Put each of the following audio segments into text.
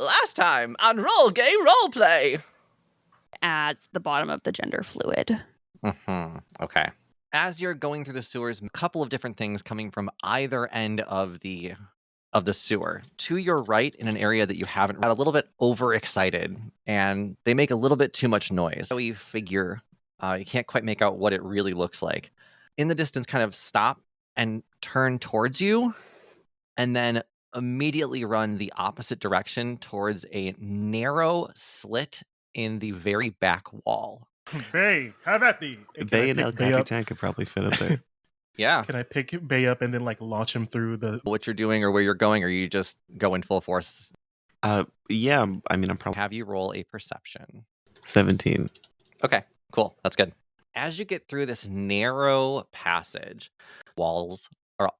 Last time on Roll Gay Roleplay. As the bottom of the gender fluid. Okay. As you're going through the sewers, a couple of different things coming from either end of the sewer. To your right, in an area that you haven't, got a little bit overexcited, and they make a little bit too much noise. So you figure you can't quite make out what it really looks like. In the distance, kind of stop and turn towards you, and then immediately run the opposite direction towards a narrow slit in the very back wall. Bae, have at thee. Bae and El Capitan could probably fit up there. Yeah. Can I pick Bae up and then like launch him through the... What you're doing or where you're going, or you just go in full force? Yeah, I mean, I'm probably... Have you roll a perception. 17. Okay, cool. That's good. As you get through this narrow passage, walls are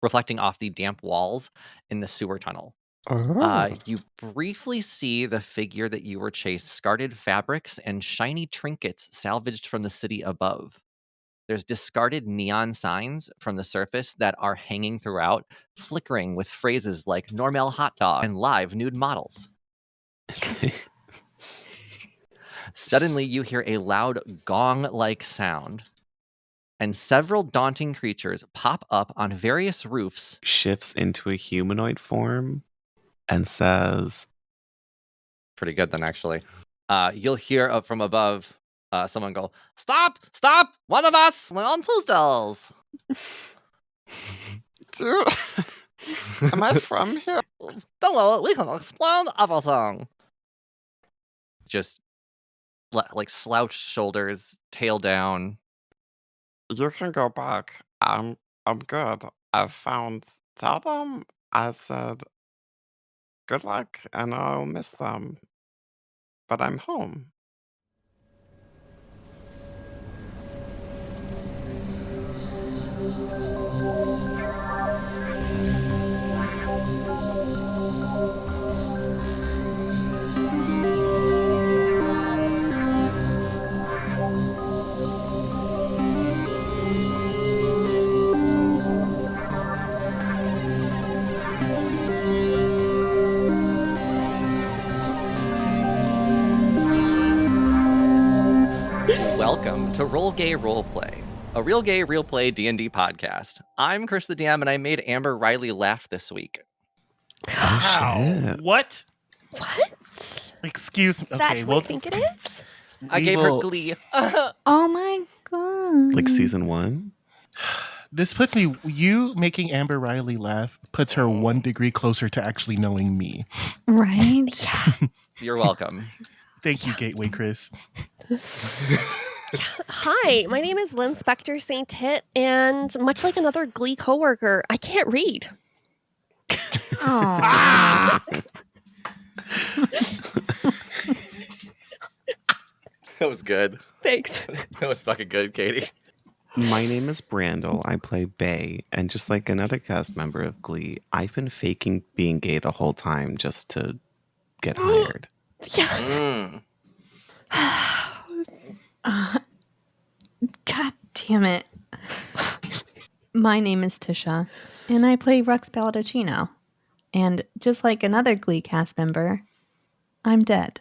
reflecting off the damp walls in the sewer tunnel. You briefly see the figure that you were chased, discarded fabrics and shiny trinkets salvaged from the city above. There's discarded neon signs from the surface that are hanging throughout, flickering with phrases like Normal hot dog and live nude models. Yes. Suddenly, you hear a loud gong-like sound, and several daunting creatures pop up on various roofs. Shifts into a humanoid form and says... Pretty good then, actually. You'll hear up from above someone go, Stop! Stop! One of us! We're on Tuesdays! Dude, am I from here? Don't worry, we can explain everything. Just like slouched shoulders, tail down. You can go back. I'm good. Tell them I said good luck and I'll miss them. But I'm home. Welcome to Roll Gay Roleplay, a real gay, real play D&D podcast. I'm Kris the DM, and I made Amber Riley laugh this week. How? What? What? Excuse me. That's Okay, what I think it is? I gave her glee. Oh my god. Like season 1? This puts me... You making Amber Riley laugh puts her 1 degree closer to actually knowing me. Right? Yeah. You're welcome. Thank you, Gateway Kris. Hi, my name is Lynn Spectre St-Tite, and much like another Glee coworker, I can't read. Oh. That was good. Thanks. That was fucking good, Katie. My name is Brandle. I play Bae, and just like another cast member of Glee, I've been faking being gay the whole time just to get hired. Yeah. God damn it. My name is Tisha, and I play Rux Baldacchino. And just like another Glee cast member, I'm dead.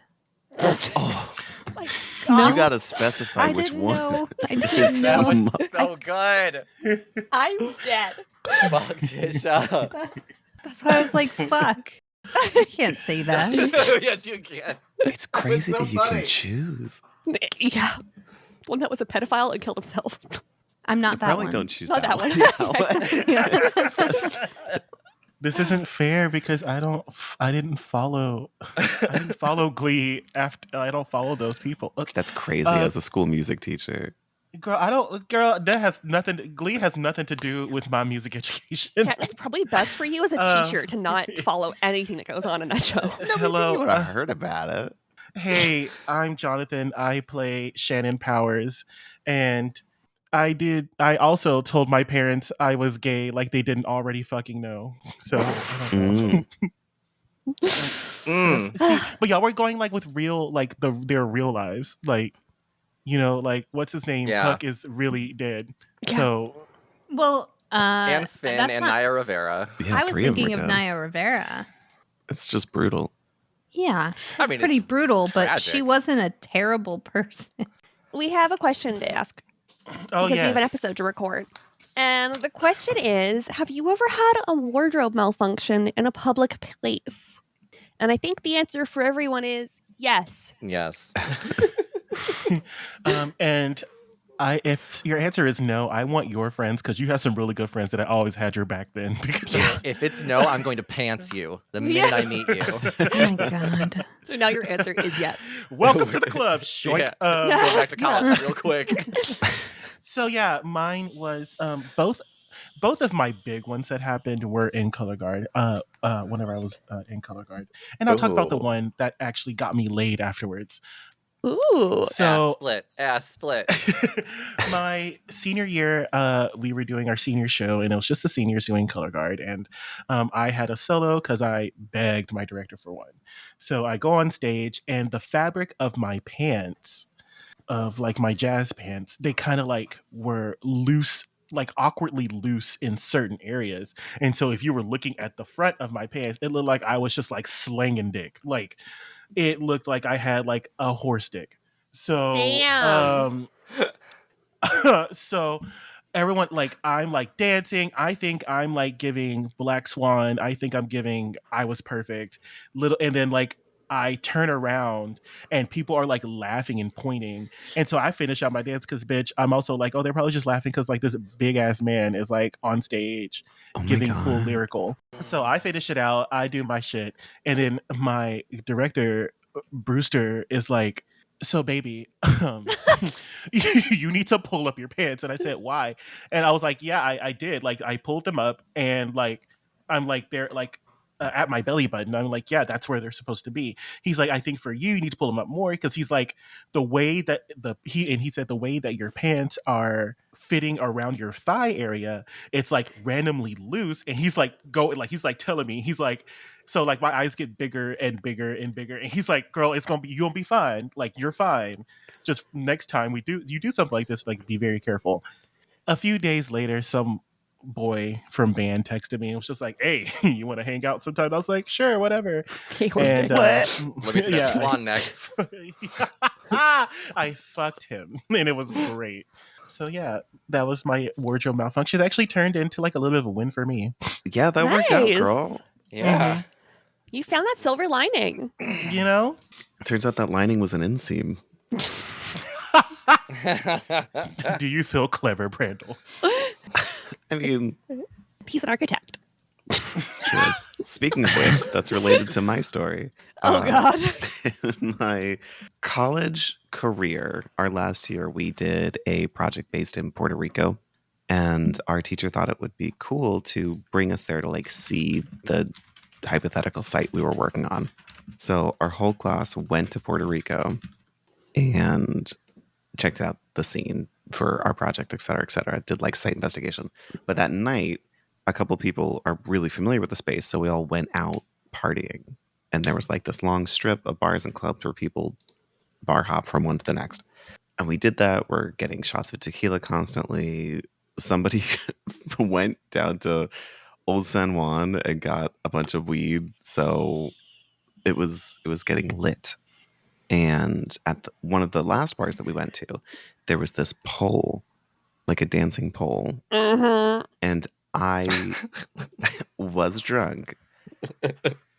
Oh, My No. you gotta specify which didn't one. know. I This didn't is That know. was so good. I'm dead. Fuck, Tisha. That's why I was like, fuck. I can't say that. Yes, you can. It's crazy so that you funny. can choose. Yeah. One that was a pedophile and killed himself. I'm not You that probably one. don't choose Not that that one. one. This isn't fair because I didn't follow Glee after. I don't follow those people. Look, That's crazy as a school music teacher. Girl, that has nothing. Glee has nothing to do with my music education. Yeah, it's probably best for you as a teacher to not follow anything that goes on in that show. Hello. You would have heard about it. Hey, I'm Jonathan. I play Shannon Powers, and I also told my parents I was gay, like they didn't already fucking know. So, I don't know. See, but y'all were going like with real, like their real lives, like, you know, like what's his name? Yeah. Puck is really dead. Yeah. So, Well, And Finn that's and not- Naya Rivera. Yeah, I was 3 of them thinking are of dead. Naya Rivera. It's just brutal. Yeah, I it's mean, pretty it's brutal, but she tragic. wasn't a terrible person. We have a question to ask Oh, because we have an yes. episode to record. And the question is, have you ever had a wardrobe malfunction in a public place? And I think the answer for everyone is yes. Yes. And if your answer is no, I want your friends because you have some really good friends that I always had your back then. Because If it's no, I'm going to pants you the minute I meet you. Oh my god. So now your answer is yes. welcome to the club. Shoink. Yeah. Go back to college real quick. So yeah, mine was both of my big ones that happened were in color guard. Whenever I was in color guard, and I'll talk about the Ooh. one that actually got me laid afterwards. Ooh. So Ass split. my senior year, we were doing our senior show, and it was just the seniors doing color guard, and I had a solo because I begged my director for one. So I go on stage, and the fabric of my pants, of like my jazz pants, they kind of like were loose, like awkwardly loose in certain areas. And so if you were looking at the front of my pants, it looked like I was just like slanging dick. Like it looked like I had like a horse dick. So Damn. so everyone, like, I'm like dancing, I think I'm like giving Black Swan, I think I'm giving I Was Perfect little, and then like I turn around and people are like laughing and pointing, and so I finish out my dance because bitch, I'm also like, oh, they're probably just laughing because like this big ass man is like on stage giving full lyrical. So I finish it out, I do my shit, and then my director Brewster is like, so baby, you need to pull up your pants. And I said, why? And I was like, yeah, I did. Like I pulled them up, and like I'm like they're like at my belly button. I'm like, yeah, that's where they're supposed to be. He's like, I think for you need to pull them up more, because he's like, the way that he said the way that your pants are fitting around your thigh area, it's like randomly loose. And he's like he's like telling me, he's like, so like my eyes get bigger and bigger and bigger, and he's like, girl, you're gonna be fine, like you're fine, just next time you do something like this, like be very careful. A few days later, some boy from band texted me and was just like, hey, you want to hang out sometime? I was like, sure, whatever. And Let me see that swan neck. I fucked him, and it was great. So yeah, that was my wardrobe malfunction. It actually turned into like a little bit of a win for me. Yeah, that worked out, Nice. girl. Yeah. You found that silver lining. You know? Turns out that lining was an inseam. Do you feel clever, Brandle? I mean, He's an architect. it's true. Speaking of which, that's related to my story. Oh, God. In my college career, our last year, we did a project based in Puerto Rico. And our teacher thought it would be cool to bring us there to like see the hypothetical site we were working on. So our whole class went to Puerto Rico and checked out the scene for our project, et cetera, did like site investigation. But that night, a couple people are really familiar with the space, so we all went out partying. And there was like this long strip of bars and clubs where people bar hop from one to the next. And we did that. We're getting shots of tequila constantly. Somebody went down to Old San Juan and got a bunch of weed. So it was getting lit. And at one of the last bars that we went to, there was this pole, like a dancing pole. Mm-hmm. And I was drunk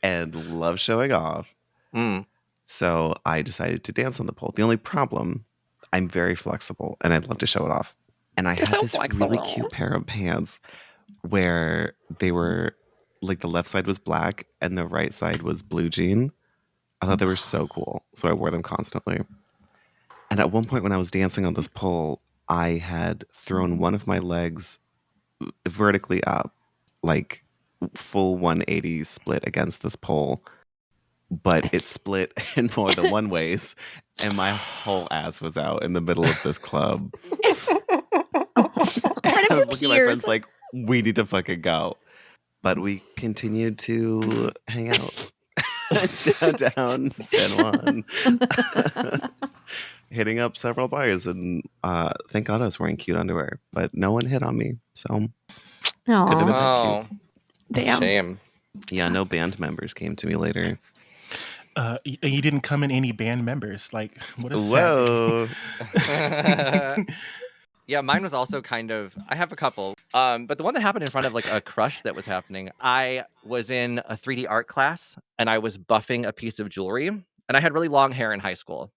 and loved showing off. Mm. So I decided to dance on the pole. The only problem, I'm very flexible and I'd love to show it off. And I You're had so this flexible. really cute pair of pants where they were like the left side was black and the right side was blue jean. I thought they were so cool. So I wore them constantly. And at one point when I was dancing on this pole, I had thrown one of my legs vertically up, like full 180 split against this pole. But it split in more than one ways, and my whole ass was out in the middle of this club. I was looking at my friends like, we need to fucking go. But we continued to hang out downtown San Juan, hitting up several bars, and thank God I was wearing cute underwear. But no one hit on me, so couldn't have been that Oh, cute. Damn. shame. Yeah, no band members came to me later. You didn't come in any band members. Like, what a Whoa. sad day. Yeah, mine was also kind of. I have a couple, but the one that happened in front of like a crush that was happening. I was in a 3D art class and I was buffing a piece of jewelry, and I had really long hair in high school,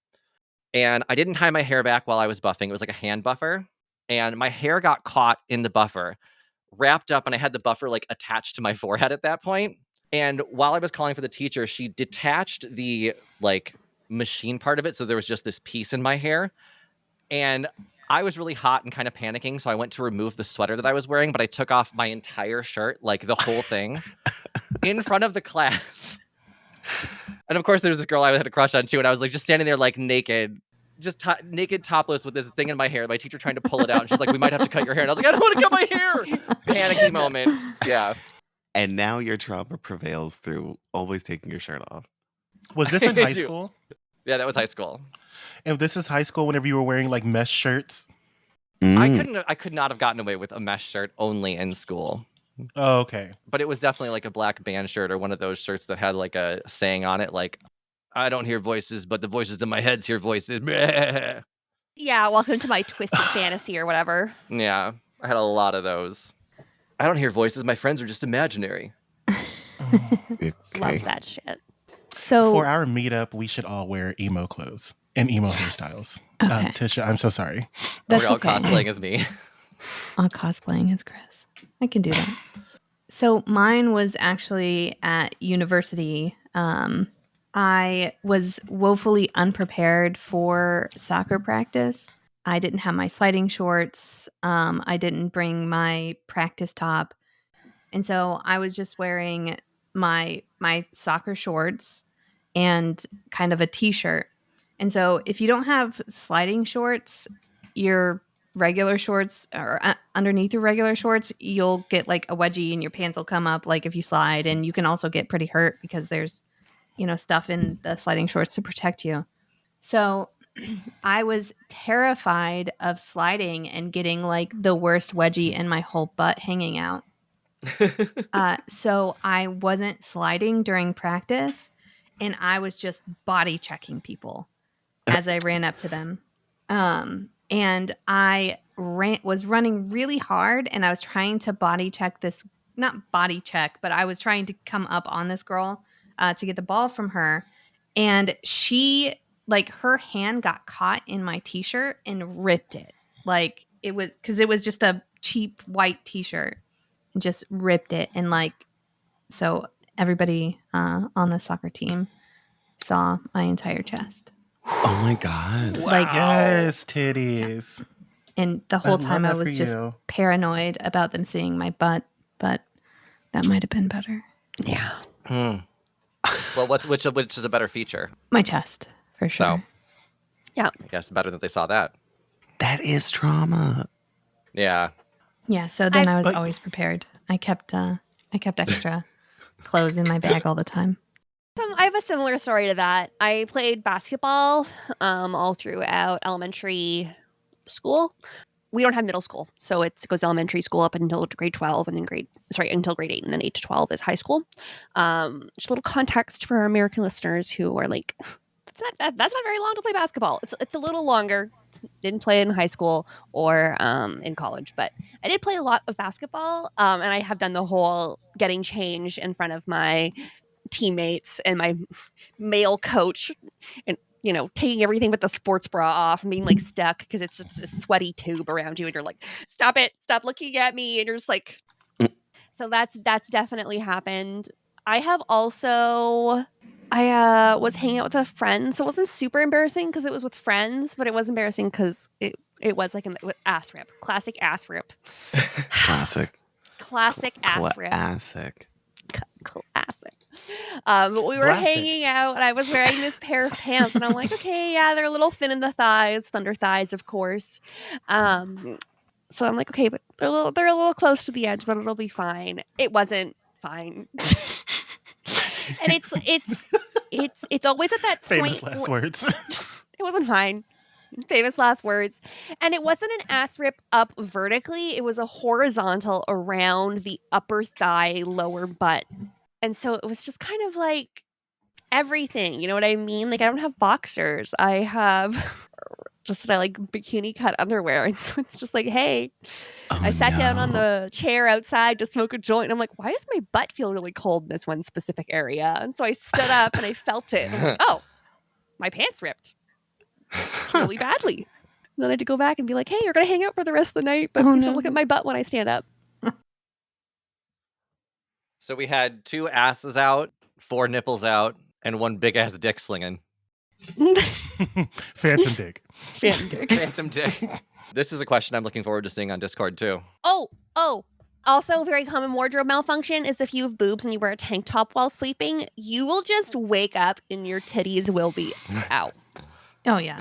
and I didn't tie my hair back while I was buffing. It was like a hand buffer, and my hair got caught in the buffer, wrapped up, and I had the buffer like attached to my forehead at that point. And while I was calling for the teacher, she detached the like machine part of it, so there was just this piece in my hair. And I was really hot and kind of panicking, so I went to remove the sweater that I was wearing, but I took off my entire shirt, like the whole thing, in front of the class. And of course, there's this girl I had a crush on too, and I was like just standing there like naked, just naked, topless, with this thing in my hair. My teacher trying to pull it out, and she's like, "We might have to cut your hair." And I was like, "I don't want to cut my hair." Panicky moment. Yeah. And now your trauma prevails through always taking your shirt off. Was this in I high do. school? Yeah, that was high school. If this is high school, whenever you were wearing like mesh shirts. I could not have gotten away with a mesh shirt only in school. Oh, okay. But it was definitely like a black band shirt or one of those shirts that had like a saying on it, like, "I don't hear voices, but the voices in my heads hear voices." Yeah, welcome to my twisted fantasy or whatever. Yeah, I had a lot of those. "I don't hear voices. My friends are just imaginary." Okay. Love that shit. So For our meetup, we should all wear emo clothes and emo hairstyles. Okay. Tisha, I'm so sorry. That's We're all okay. cosplaying as me. I'll cosplaying as Kris. I can do that. So mine was actually at university. I was woefully unprepared for soccer practice. I didn't have my sliding shorts. I didn't bring my practice top. And so I was just wearing my soccer shorts and kind of a t-shirt. And so if you don't have sliding shorts, your regular shorts or underneath your regular shorts, you'll get like a wedgie and your pants will come up like if you slide, and you can also get pretty hurt because there's, stuff in the sliding shorts to protect you. So I was terrified of sliding and getting like the worst wedgie and my whole butt hanging out. So I wasn't sliding during practice, and I was just body checking people as I ran up to them. And I was running really hard, and I was trying to body check this, not body check, but I was trying to come up on this girl to get the ball from her. And she, like, her hand got caught in my t-shirt and ripped it. Like, it was, because it was just a cheap white t-shirt, and just ripped it. And like, so everybody on the soccer team saw my entire chest. Oh my God. Like, Yes, titties. and the whole time I love that was for just you. paranoid about them seeing my butt, but that might have been better. Yeah. Well, which is a better feature? My chest, for sure. So, I guess better that they saw that. That is trauma. Yeah. Yeah, so then I was But- always prepared. I kept extra clothes in my bag all the time. I have a similar story to that. I played basketball all throughout elementary school. We don't have middle school, so it goes elementary school up until grade 12, and then until grade 8, and then 8 to 12 is high school. Just a little context for our American listeners who are like, that's not very long to play basketball. It's a little longer. Didn't play in high school or in college, but I did play a lot of basketball, and I have done the whole getting changed in front of my teammates and my male coach, and taking everything but the sports bra off and being like stuck because it's just a sweaty tube around you, and you're like, stop looking at me, and you're just like, so that's definitely happened. I have also was hanging out with a friend, so it wasn't super embarrassing because it was with friends, but it was embarrassing because it was like an ass rip, classic ass rip. Classic. Classic ass rip. Classic. Classic. But we were Classic. hanging out, and I was wearing this pair of pants, and I'm like, okay, yeah, they're a little thin in the thighs, thunder thighs, of course. So I'm like, okay, but they're a little close to the edge, but it'll be fine. It wasn't fine. And it's always at that Famous point. last words. It wasn't fine. Famous last words. And it wasn't an ass rip up vertically. It was a horizontal around the upper thigh, lower butt. And so it was just kind of like everything. You know what I mean? Like I don't have boxers. I have just like bikini cut underwear. And so it's just like, hey, I sat down on the chair outside to smoke a joint. And I'm like, why does my butt feel really cold in this one specific area? And so I stood up and I felt it. And I'm like, oh, my pants ripped really badly. And then I had to go back and be like, hey, you're going to hang out for the rest of the night, but please don't look at my butt when I stand up. So we had 2 asses out, 4 nipples out, and 1 big ass dick slinging. Phantom dick. Phantom dick. Phantom dick. This is a question I'm looking forward to seeing on Discord too. Oh. Also, a very common wardrobe malfunction is if you have boobs and you wear a tank top while sleeping, you will just wake up and your titties will be out. Oh, yeah.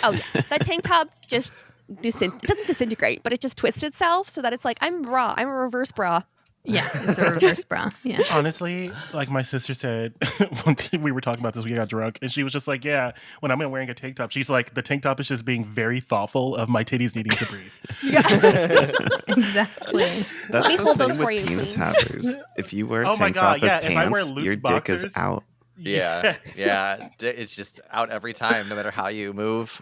Oh, yeah. That tank top just it doesn't disintegrate, but it just twists itself so that it's like, I'm a bra. I'm a reverse bra. Yeah, it's a reverse bra. Yeah. Honestly, like my sister said, one time we were talking about this, we got drunk, and she was just like, yeah, when I'm wearing a tank top, she's like, the tank top is just being very thoughtful of my titties needing to breathe. Exactly. That's Let me the hold same those for with you, penis queen. havers. If you wear a Oh my tank God, top yeah, as if I wear pants, loose your dick is boxers- out. Yeah. Yes. Yeah. It's just out every time, no matter how you move.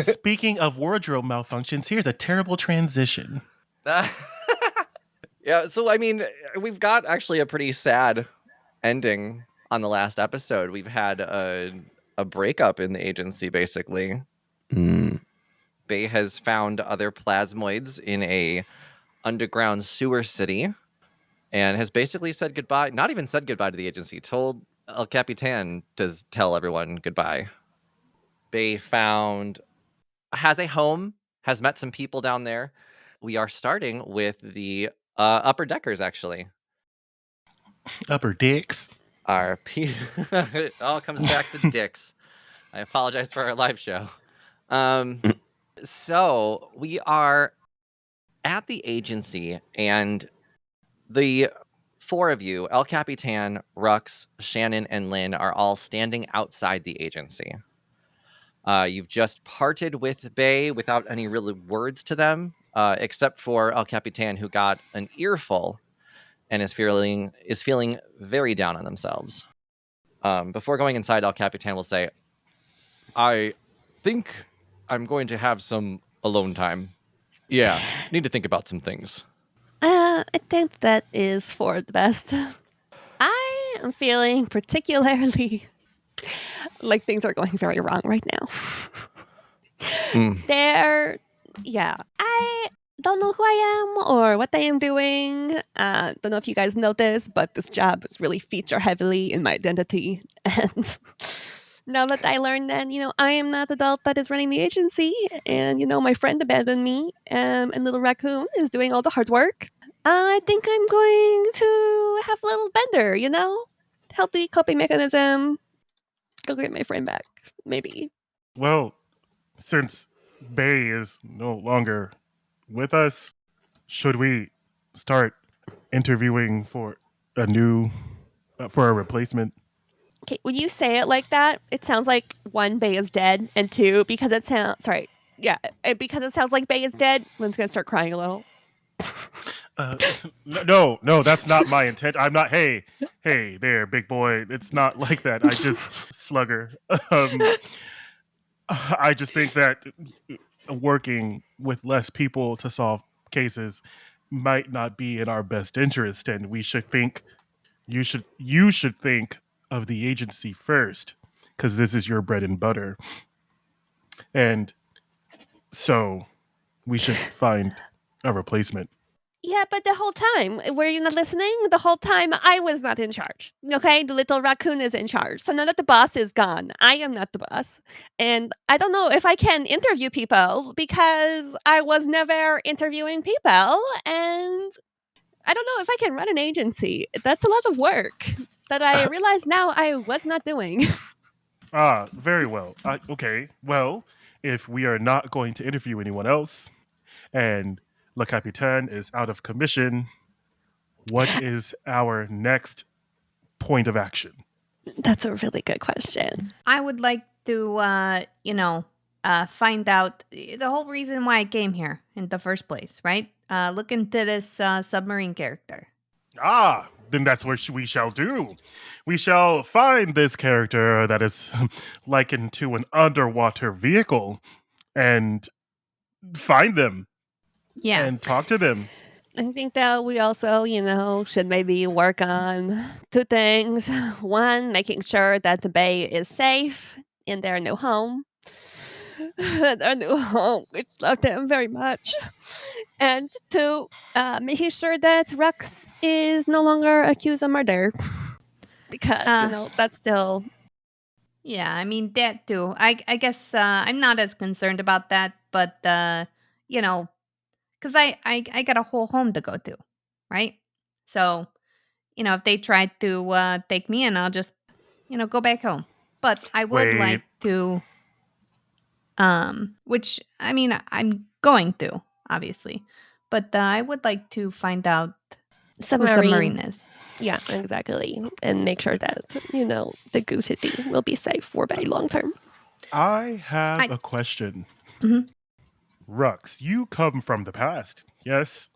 Speaking of wardrobe malfunctions, here's a terrible transition. Yeah, so I mean, we've got actually a pretty sad ending on the last episode. We've had a breakup in the agency, basically. Bae has found other plasmoids in a underground sewer city and has basically said goodbye. Not even said goodbye to the agency. Told El Capitan to tell everyone goodbye. Bae has a home, has met some people down there. We are starting with the upper deckers, actually. Upper dicks. It all comes back to dicks. I apologize for our live show. So we are at the agency, and the 4 of you, El Capitan, Rux, Shannon, and Lynn, are all standing outside the agency. You've just parted with Bae without any real words to them, except for El Capitan, who got an earful and is feeling very down on themselves. Before going inside, El Capitan will say, I think I'm going to have some alone time. Yeah, need to think about some things. I think that is for the best. I am feeling particularly like things are going very wrong right now. I don't know who I am or what I am doing. Don't know if you guys know this, but this job is really feature heavily in my identity. And now that I learned that, I am not the adult that is running the agency, and, my friend abandoned me, and little raccoon is doing all the hard work, I think I'm going to have a little bender, healthy coping mechanism. Go get my friend back, maybe. Well, since Bae is no longer with us, should we start interviewing for a replacement? Okay, when you say it like that, it sounds like 1, Bae is dead, and 2, because it sounds like Bae is dead, Lynn's gonna start crying a little. No, that's not my intent. I'm not. Hey there, big boy. It's not like that. I just slugger. I just think that working with less people to solve cases might not be in our best interest, and we should think. You should think of the agency first, because this is your bread and butter, and so we should find a replacement. Yeah, but the whole time, were you not listening? The whole time, I was not in charge. Okay, the little raccoon is in charge. So now that the boss is gone, I am not the boss. And I don't know if I can interview people because I was never interviewing people. And I don't know if I can run an agency. That's a lot of work that I realize now I was not doing. Very well. Okay, well, if we are not going to interview anyone else, and Le Capitan is out of commission, what is our next point of action? That's a really good question. I would like to, find out the whole reason why I came here in the first place, right? Look into this submarine character. then that's what we shall do. We shall find this character that is likened to an underwater vehicle and find them Yeah. and talk to them. I think that we also, should maybe work on two things. One, making sure that the Bae is safe in their new home. Their new home, which love them very much. And two, making sure that Rux is no longer accused of murder. Because, that's still... Yeah, I mean that too. I guess I'm not as concerned about that, but because I got a whole home to go to, right? So if they try to take me in, I'll just go back home. But I would Wait. like to, which I mean I'm going to obviously, but I would like to find out who submarine is. Yeah, exactly. And make sure that, the Goommunity will be safe for Bae long term. I have a question. Mhm. Rux, you come from the past, yes?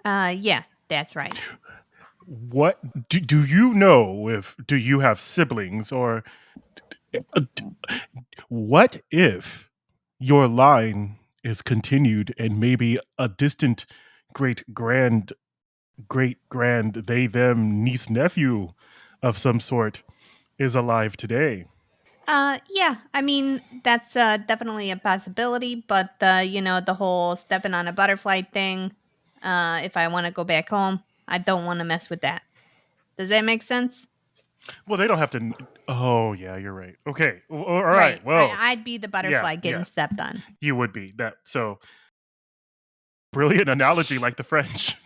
Yeah, that's right. What do you know do you have siblings or what if your line is continued and maybe a distant great grand they them niece nephew of some sort is alive today? Yeah, I mean that's definitely a possibility, but the whole stepping on a butterfly thing, if I want to go back home, I don't want to mess with that. Does that make sense? Well, they don't have to. Oh, yeah, you're right. Okay, all right. Right. Well, I'd be the butterfly getting stepped on. You would be that. So brilliant analogy, like the French.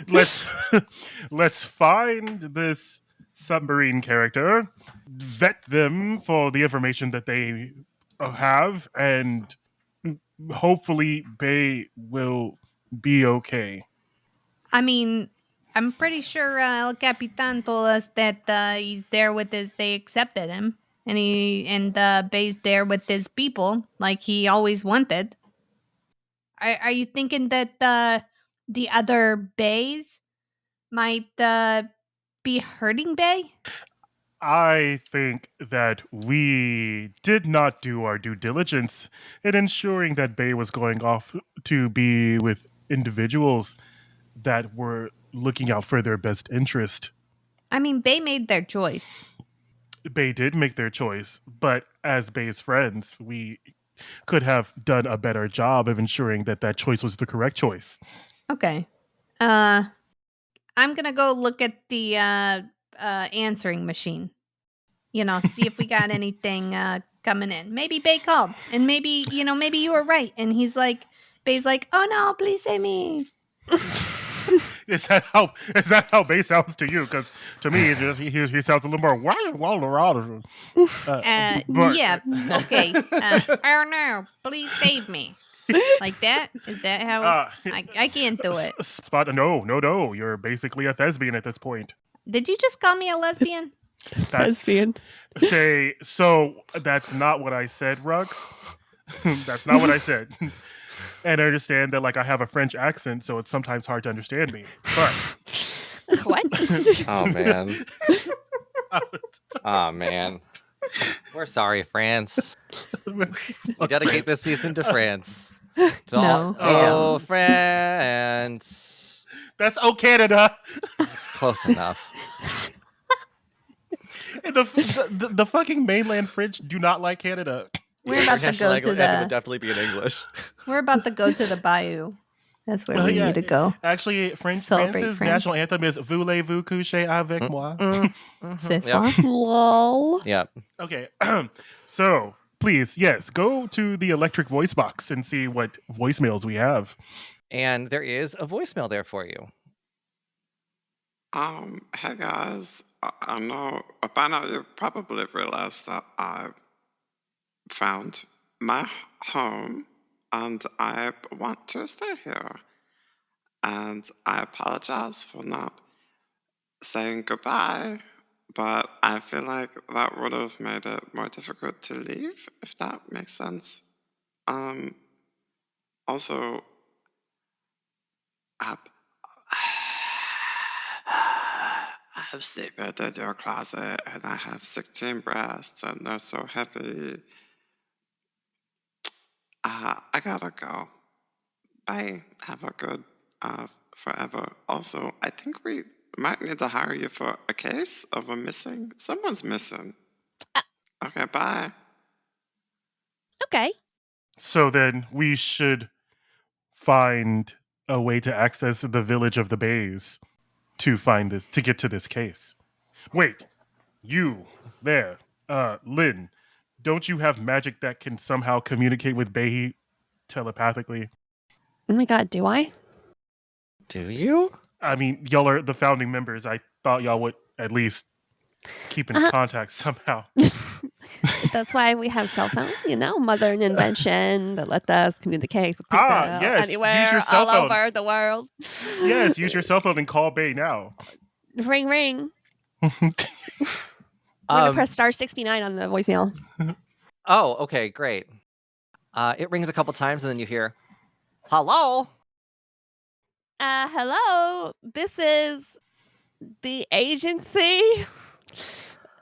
let's find this submarine character, vet them for the information that they have, and hopefully Bae will be okay. I mean, I'm pretty sure El Capitan told us that he's there with his. They accepted him, and Bae's there with his people, like he always wanted. Are you thinking that the other Baes might be hurting Bae? I think that we did not do our due diligence in ensuring that Bae was going off to be with individuals that were looking out for their best interest. I mean, Bae made their choice. Bae did make their choice, but as Bae's friends, we could have done a better job of ensuring that that choice was the correct choice. Okay. I'm gonna go look at the answering machine. See if we got anything coming in. Maybe Bae called, and maybe you were right, and Bae's like, oh no, please save me. Is that how Bae sounds to you? Because to me, he sounds a little more yeah, okay. Oh no, please save me. Like that? Is that how? I can't do it. Spot? No. You're basically a thespian at this point. Did you just call me a lesbian? Thespian. Okay, so that's not what I said, Rux. That's not what I said. And I understand that, I have a French accent, so it's sometimes hard to understand me. But What? Oh man. Oh man. We're sorry, France. We dedicate this season to France. No. France. That's Canada. It's close enough. The fucking mainland French do not like Canada. We're about to go to It would the. definitely be in English. We're about to go to the bayou. That's where we need to go. Actually, Celebrate France's France. national anthem is "Voulez-vous coucher avec moi?" C'est Yep. soir. Lol. Yeah. Okay, so please, yes, go to the electric voice box and see what voicemails we have. And there is a voicemail there for you. Hey guys, I know by now you probably realized that I found my home and I want to stay here. And I apologize for not saying goodbye, but I feel like that would have made it more difficult to leave, if that makes sense. Also, have sleeped in your closet, and I have 16 breasts, and they're so heavy. I gotta go. Bye. Have a good forever. Also, I think we might need to hire you for a case of a missing. Someone's missing. Uh. Okay, bye. Okay. So then we should find a way to access the village of the Baes to find this, to get to this case. Wait, you there, Lynn, don't you have magic that can somehow communicate with Bae telepathically? Oh my god, do I? Do you? I mean, y'all are the founding members. I thought y'all would at least keep in contact somehow. That's why we have cell phones, modern invention that let us communicate with people yes, use anywhere, your cell all phone. over the world. Yes, use your cell phone and call Bae now. Ring, ring. We're gonna press star 69 on the voicemail. Oh, okay, great. It rings a couple times and then you hear, hello? Hello, this is the agency,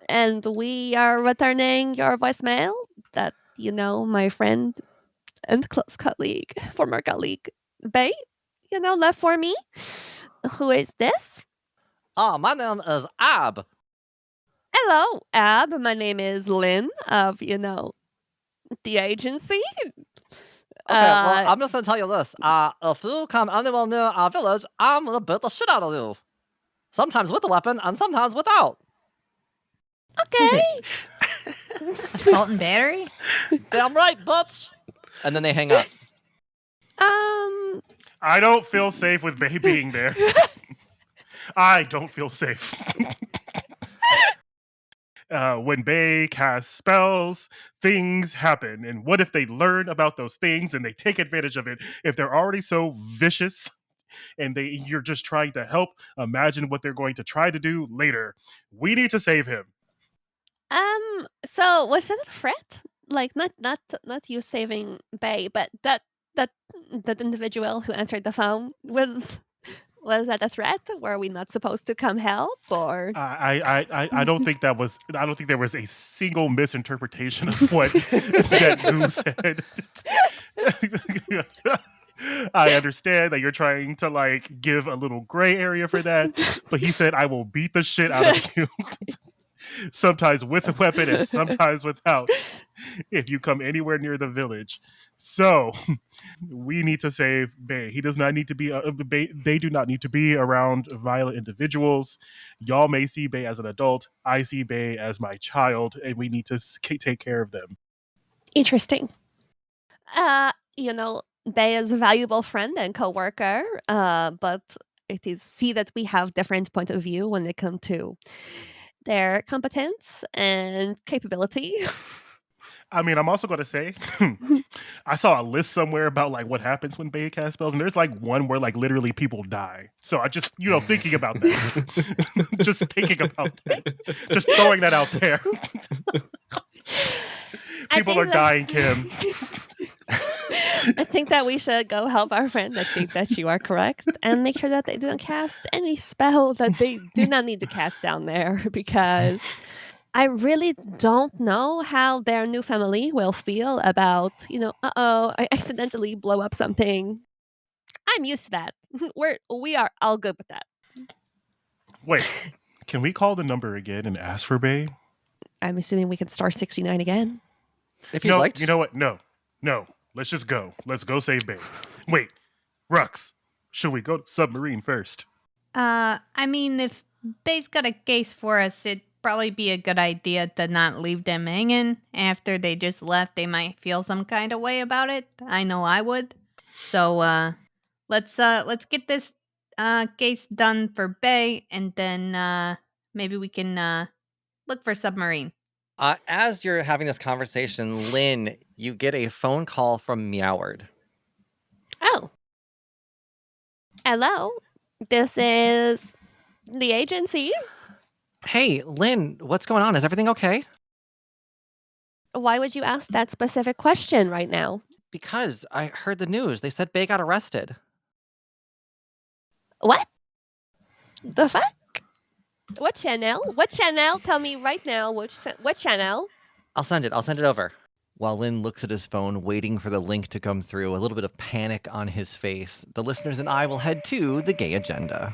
and we are returning your voicemail that, my friend and close colleague, former colleague, Bae, left for me. Who is this? Oh, my name is Ab. Hello, Ab. My name is Lynn of, the agency. Okay, well, I'm just gonna tell you this. If you come anywhere near our village, I'm gonna beat the shit out of you. Sometimes with a weapon and sometimes without. Okay. Assault and battery? Damn right, butch. And then they hang up. I don't feel safe with Bae being there. I don't feel safe. When Bae casts spells, things happen. And what if they learn about those things and they take advantage of it? If they're already so vicious and you're just trying to help, imagine what they're going to try to do later. We need to save him. So was it a threat? Like not you saving Bae, but that individual who answered the phone was that a threat? Were we not supposed to come help, or? I don't think that was. I don't think there was a single misinterpretation of what that Goo said. I understand that you're trying to give a little gray area for that, but he said, "I will beat the shit out of you." Sometimes with a weapon and sometimes without, if you come anywhere near the village. So we need to save Bae. He does not need to be. They do not need to be around violent individuals. Y'all may see Bae as an adult. I see Bae as my child, and we need to take care of them. Interesting. Bae is a valuable friend and coworker. But it is that we have different point of view when it comes to their competence and capability. I mean, I'm also going to say, I saw a list somewhere about what happens when Bae cast spells, and there's one where literally people die. So I just, thinking about that, just thinking about that, just throwing that out there. People are dying, Kim. I think that we should go help our friend. I think that you are correct, and make sure that they don't cast any spell that they do not need to cast down there, because I really don't know how their new family will feel about, I accidentally blow up something. I'm used to that. We are all good with that. Wait, can we call the number again and ask for Bae? I'm assuming we can star 69 again. If you'd like to. You know what? No. Let's just go. Let's go save Bae. Wait, Rux, should we go to submarine first? I mean, if Bae's got a case for us, it'd probably be a good idea to not leave them hanging. After they just left, they might feel some kind of way about it. I know I would. So, let's get this case done for Bae, and then maybe we can look for submarine. As you're having this conversation, Lynn, you get a phone call from Meoward. Oh. Hello. This is the agency. Hey, Lynn, what's going on? Is everything okay? Why would you ask that specific question right now? Because I heard the news. They said Bae got arrested. What? The fuck? What channel? What channel? Tell me right now. What channel? I'll send it over. While Lynn looks at his phone, waiting for the link to come through, a little bit of panic on his face, the listeners and I will head to the gay agenda.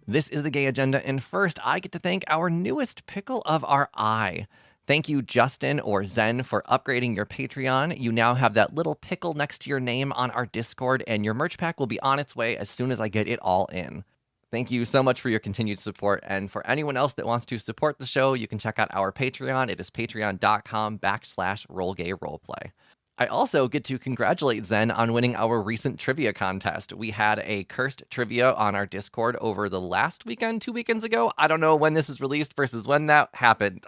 This is the Gay Agenda, and first I get to thank our newest pickle of our eye. Thank you, Justin or Zen, for upgrading your Patreon. You now have that little pickle next to your name on our Discord, and your merch pack will be on its way as soon as I get it all in. Thank you so much for your continued support, and for anyone else that wants to support the show, you can check out our Patreon. It is patreon.com/rollgayroleplay. I also get to congratulate Zen on winning our recent trivia contest. We had a cursed trivia on our Discord over the last weekend, 2 weekends ago. I don't know when this is released versus when that happened.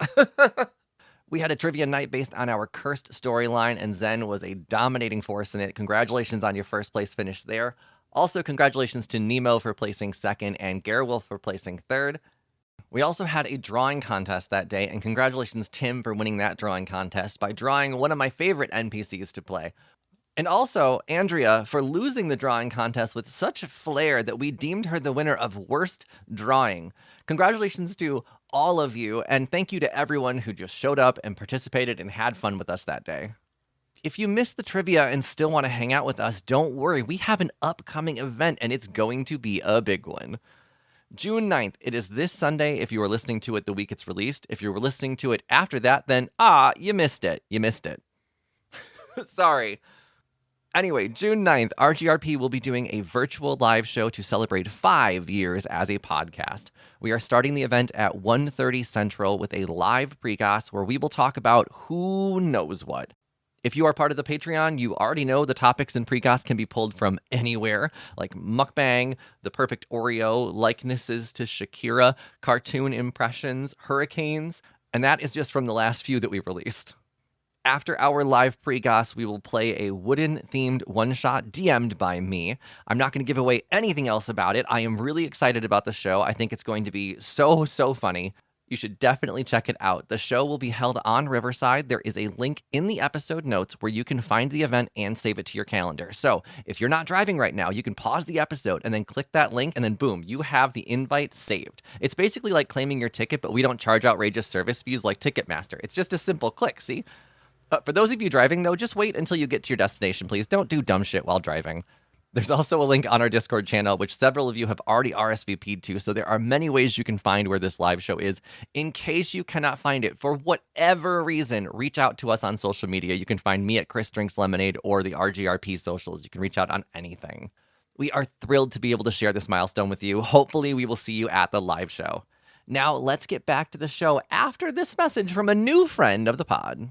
We had a trivia night based on our cursed storyline, and Zen was a dominating force in it. Congratulations on your first place finish there. Also, congratulations to Nemo for placing second and Gerewolf for placing third. We also had a drawing contest that day, and congratulations, Tim, for winning that drawing contest by drawing one of my favorite NPCs to play. And also, Andrea, for losing the drawing contest with such flair that we deemed her the winner of Worst Drawing. Congratulations to all of you, and thank you to everyone who just showed up and participated and had fun with us that day. If you missed the trivia and still want to hang out with us, don't worry. We have an upcoming event, and it's going to be a big one. June 9th, it is this Sunday if you are listening to it the week it's released. If you were listening to it after that, then, you missed it. You missed it. Sorry. Anyway, June 9th, RGRP will be doing a virtual live show to celebrate 5 years as a podcast. We are starting the event at 1:30 Central with a live precast where we will talk about who knows what. If you are part of the Patreon, you already know the topics in precast can be pulled from anywhere, like mukbang, the perfect Oreo, likenesses to Shakira, cartoon impressions, hurricanes, and that is just from the last few that we released. After our live precast, we will play a wooden-themed one-shot DM'd by me. I'm not going to give away anything else about it. I am really excited about the show. I think it's going to be so funny. You should definitely check it out. The show will be held on Riverside. There is a link in the episode notes where you can find the event and save it to your calendar. So if you're not driving right now, you can pause the episode and then click that link, and then boom, you have the invite saved. It's basically like claiming your ticket, but we don't charge outrageous service fees like Ticketmaster. It's just a simple click, see? For those of you driving, though, just wait until you get to your destination, please. Don't do dumb shit while driving. There's also a link on our Discord channel, which several of you have already RSVP'd to, so there are many ways you can find where this live show is. In case you cannot find it, for whatever reason, reach out to us on social media. You can find me at Kris Drinks Lemonade or the RGRP socials. You can reach out on anything. We are thrilled to be able to share this milestone with you. Hopefully, we will see you at the live show. Now, let's get back to the show after this message from a new friend of the pod.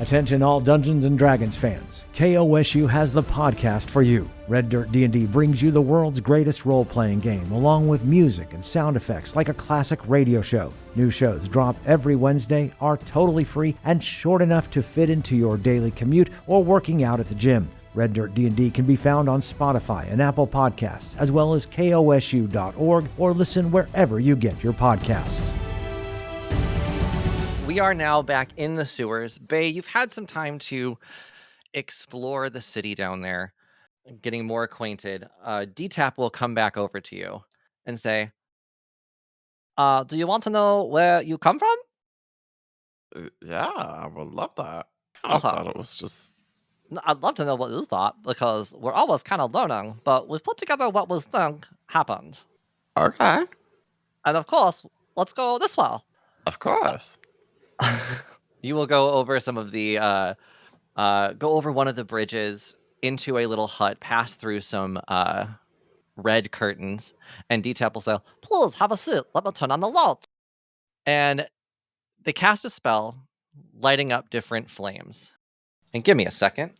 Attention all Dungeons & Dragons fans. KOSU has the podcast for you. Red Dirt D&D brings you the world's greatest role-playing game, along with music and sound effects like a classic radio show. New shows drop every Wednesday, are totally free, and short enough to fit into your daily commute or working out at the gym. Red Dirt D&D can be found on Spotify and Apple Podcasts, as well as kosu.org, or listen wherever you get your podcasts. We are now back in the sewers. Bae, you've had some time to explore the city down there, getting more acquainted. D-Tap will come back over to you and say, do you want to know where you come from? Yeah, I would love that. I thought it was just... I'd love to know what you thought, because we're always kind of learning, but we've put together what we think happened. Okay. And of course, let's go this way. Of course. You will go over some of the, go over one of the bridges into a little hut, pass through some red curtains, and D-Tap will say, please have a seat, let me turn on the lights. And they cast a spell, lighting up different flames. And give me a second.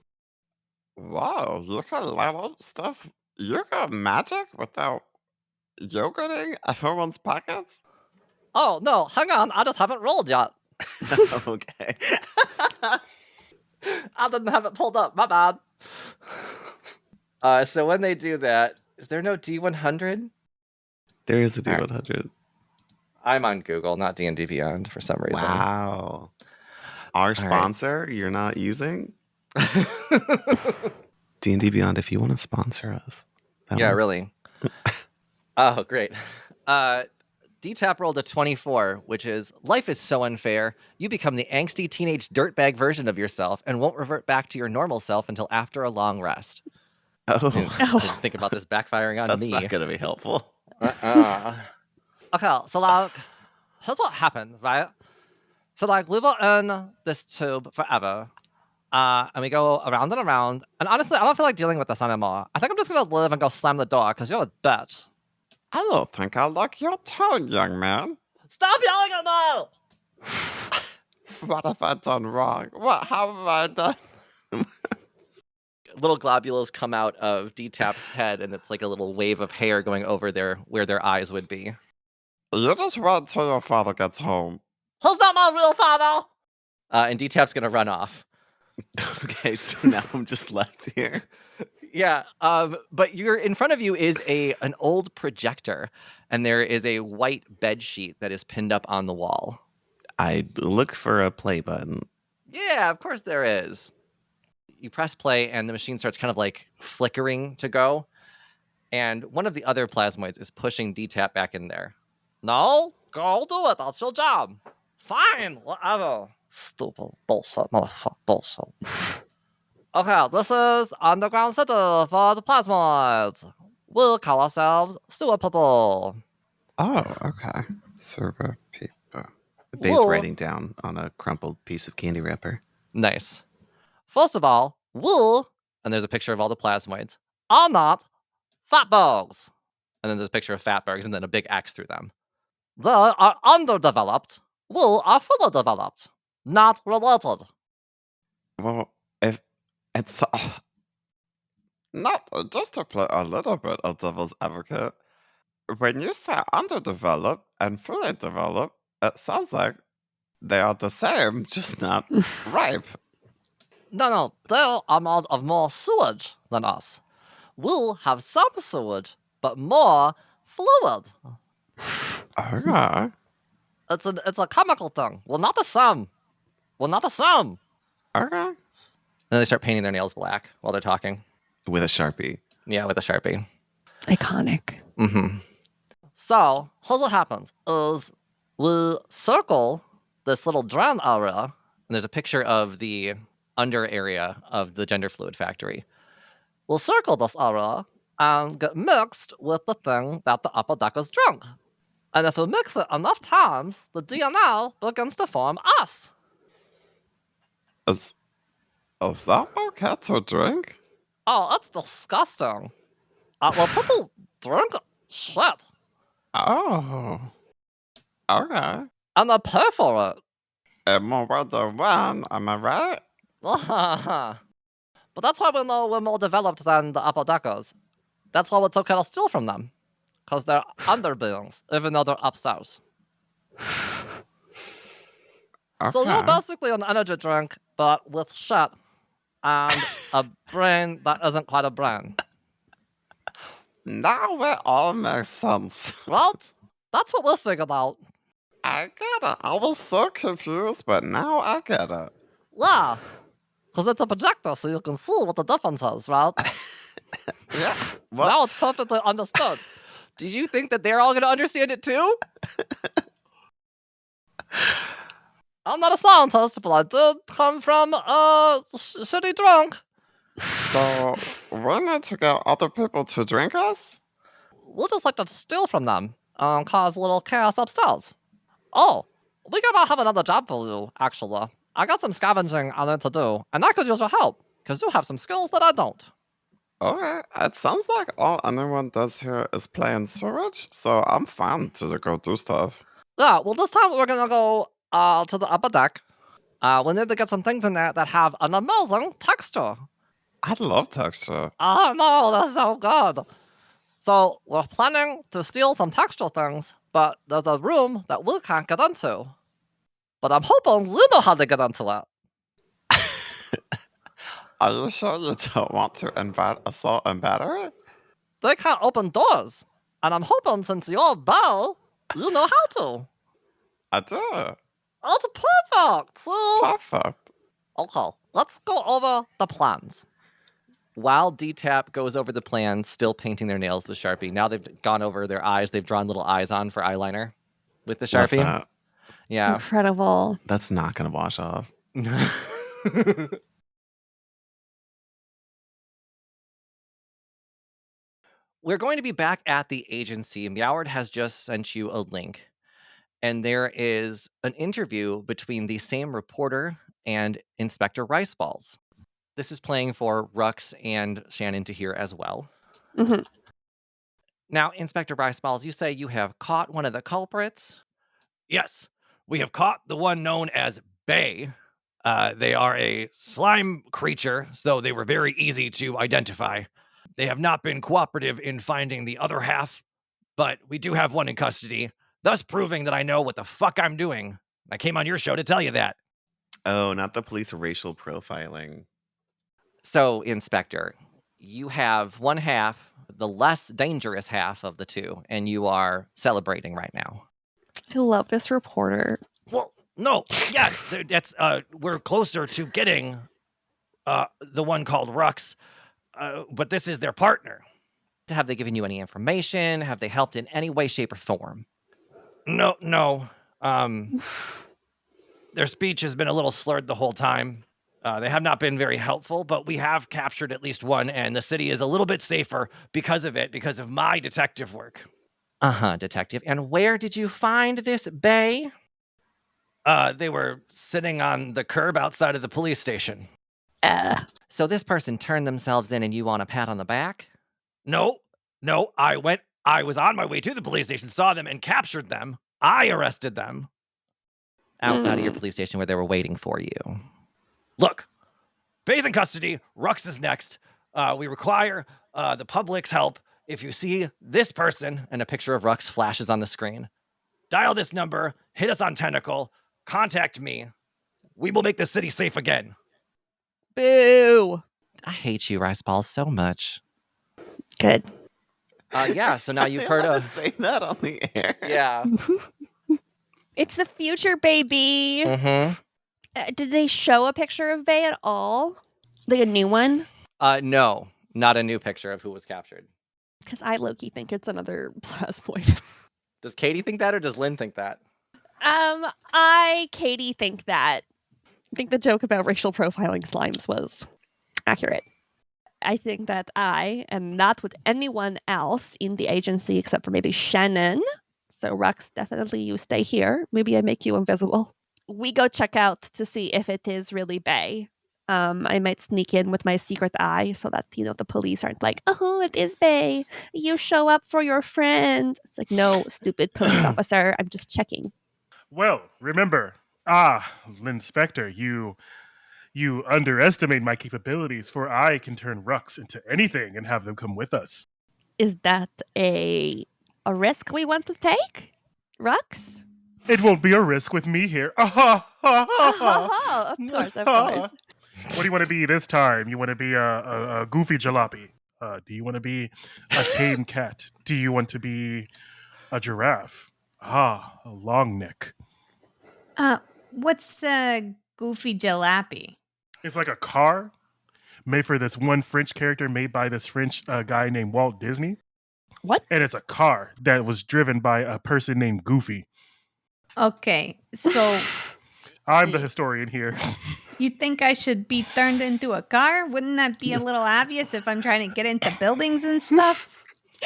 Wow, you can light up stuff. You got magic without yogurting everyone's pockets? Oh, no, hang on, I just haven't rolled yet. Okay. I didn't have it pulled up, my bad. So when they do that, is there no D100? There is a All right. D100. I'm on Google, not D&D Beyond for some reason. Wow. Our right. sponsor, you're not using? D&D Beyond, if you want to sponsor us. Yeah, really. Oh, great. D-Tap rolled a 24, which is, life is so unfair. You become the angsty teenage dirtbag version of yourself and won't revert back to your normal self until after a long rest. Oh, Didn't think about this backfiring on that's me. not going to be helpful. Okay, so like, here's what happened, right? So like, we were in this tube forever, and we go around and around. And honestly, I don't feel like dealing with this anymore. I think I'm just gonna live and go slam the door because you're a bitch. I don't think I like your tone, young man. Stop yelling at me! What have I done wrong? What have I done? Little globules come out of D-Tap's head, and it's like a little wave of hair going over there where their eyes would be. You just wait till your father gets home. Who's not my real father? And D-Tap's gonna run off. Okay, so now I'm just left here. Yeah, but you're in front of you is an old projector, and there is a white bed sheet that is pinned up on the wall. I look for a play button. Yeah, of course there is. You press play, and the machine starts kind of like flickering to go, and one of the other plasmoids is pushing D-Tap back in there. No, go do it. That's your job. Fine, whatever. Stupid bullshit, motherfucker bullshit. Okay, this is underground city for the plasmoids. We'll call ourselves sewer people. Oh, okay. Server people. Bae's Whoa. writing down on a crumpled piece of candy wrapper. Nice. First of all, wool, and there's a picture of all the plasmoids, are not fatbergs. And then there's a picture of fatbergs and then a big X through them. They are underdeveloped. Wool are fully developed. Not related. Well, if it's not just to play a little bit of devil's advocate, when you say underdeveloped and fully developed, it sounds like they are the same, just not ripe. No, they are made of more sewage than us. We'll have some sewage, but more fluid. Okay. It's a chemical thing. We're not the same. We're not the same. Okay. And then they start painting their nails black while they're talking. With a Sharpie. Yeah, with a Sharpie. Iconic. Mm-hmm. So, here's what happens is we circle this little Dern area, and there's a picture of the under area of the gender fluid factory. We'll circle this area and get mixed with the thing that the upper deckers drink. And if we mix it enough times, the DNA begins to form us. Is that okay to drink? Oh, it's disgusting. Well, people drink shit, Oh. Okay. and they pay for it. And more than one, am I right? But that's why we know we're more developed than the upper deckers. That's why it's okay to steal from them. Because they're under beings, even though they're upstairs. So you're Okay. basically an energy drink, but with shit. And a brain that isn't quite a brain. Now it all makes sense. Right? That's what we figured out. I get it. I was so confused, but now I get it. Yeah. Because it's a projector, so you can see what the difference is, right? Yeah. Well, Now it's perfectly understood. Did you think that they're all going to understand it too? I'm not a scientist, but I did come from a shitty drunk. so we need to get other people to drink us? We'll just like to steal from them, cause a little chaos upstairs. Oh, we gonna have another job for you, actually. I got some scavenging I need to do, and I could use your help, because you have some skills that I don't. Okay. It sounds like all anyone does here is play in sewage, so I'm fine to go do stuff. Yeah, well, this time we're gonna go to the upper deck. We need to get some things in there that have an amazing texture. I love texture. Oh no, that's so good. So we're planning to steal some texture things, but there's a room that we can't get into. But I'm hoping you know how to get into it. Are you sure you don't want to invite assault and battery? They can't open doors. And I'm hoping since you're Belle, you know how to. I do. That's perfect. So, Perfect. okay, let's go over the plans. While D-Tap goes over the plans, still painting their nails with Sharpie. Now they've gone over their eyes. They've drawn little eyes on for eyeliner with the Love Sharpie. that. Yeah. Incredible. That's not gonna wash off. We're going to be back at the agency. Meoward has just sent you a link. And there is an interview between the same reporter and Inspector Riceballs. This is playing for Rux and Shannon to hear as well. Mhm. Now, Inspector Riceballs, you say you have caught one of the culprits? Yes, we have caught the one known as Bae. They are a slime creature, so they were very easy to identify. They have not been cooperative in finding the other half, but we do have one in custody, thus proving that I know what the fuck I'm doing. I came on your show to tell you that. Oh, not the police racial profiling. So, Inspector, you have one half, the less dangerous half of the two, and you are celebrating right now. I love this reporter. Well, no, yes, that's we're closer to getting the one called Rux, but this is their partner. Have they given you any information? Have they helped in any way, shape, or form? No. Their speech has been a little slurred the whole time. They have not been very helpful, but we have captured at least one, and the city is a little bit safer because of it, because of my detective work. Detective. And where did you find this Bae? They were sitting on the curb outside of the police station. So this person turned themselves in and you want a pat on the back? No, I was on my way to the police station, saw them and captured them. I arrested them. Outside of your police station where they were waiting for you. Look, Bae's in custody. Rux is next. We require the public's help. If you see this person, and a picture of Rux flashes on the screen, dial this number, hit us on Tentacle, contact me. We will make the city safe again. Boo. I hate you, Rice Balls, so much. Good. Yeah, so now you've heard allowed of... to say that on the air. Yeah. It's the future, baby. Mm-hmm. Did they show a picture of Bae at all? Like a new one? No, not a new picture of who was captured. Because I low-key think it's another plasmoid. Does Katie think that, or does Lynn think that? Katie, think that. I think the joke about racial profiling slimes was accurate. I think that I am not with anyone else in the agency except for maybe Shannon. So Rux, definitely you stay here. Maybe I make you invisible. We go check out to see if it is really Bae. I might sneak in with my secret eye so that, the police aren't like, oh, it is Bae. You show up for your friend. It's like, no, stupid police officer. I'm just checking. Well, remember, Lynn Spectre, you underestimate my capabilities, for I can turn Rux into anything and have them come with us. Is that a risk we want to take? Rux? It won't be a risk with me here. Of course. What do you want to be this time? You want to be a goofy jalopy? Do you want to be a tame cat? Do you want to be a giraffe? A long neck. What's the goofy jalopy? It's like a car made for this one French character made by this French guy named Walt Disney. What? And it's a car that was driven by a person named Goofy. Okay, so I'm the historian here. you think I should be turned into a car? Wouldn't that be a little obvious if I'm trying to get into buildings and stuff?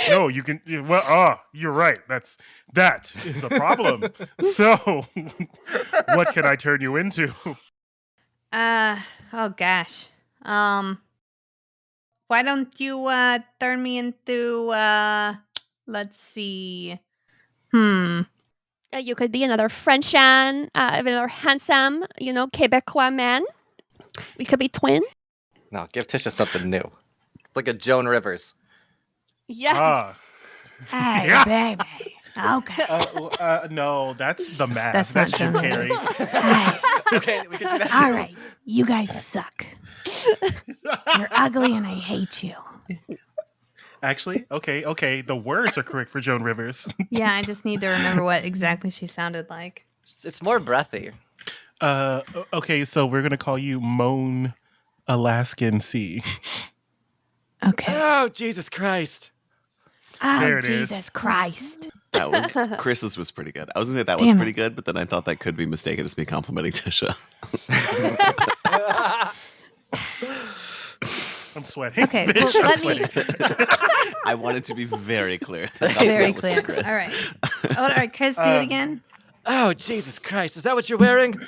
No, you can. Well, you're right. That is a problem. So, what can I turn you into? Oh gosh. Why don't you turn me into let's see. You could be another Frenchan, another handsome, Quebecois man. We could be twin. No, give Tisha something new. Like a Joan Rivers. Yes. Hey, Yeah. baby. Okay. No, that's the mask. That's Jim not Carrey. Hey, Okay, we can do that. all right. You guys suck. You're ugly and I hate you. Actually, okay. The words are correct for Joan Rivers. Yeah, I just need to remember what exactly she sounded like. It's more breathy. Okay, so we're gonna call you Moan Alaskan Sea. Okay. Oh, Jesus Christ. Oh, There it Jesus is. Christ. That was Chris's was pretty good. I was gonna say that Damn was it. pretty good, but then I thought that could be mistaken as me complimenting Tisha. I'm sweating. Okay, bitch, well, I'm let me- sweating. I wanted to be very clear. Very That was clear. for Chris. All right. All right, Chris, do it again. Oh, Jesus Christ. Is that what you're wearing?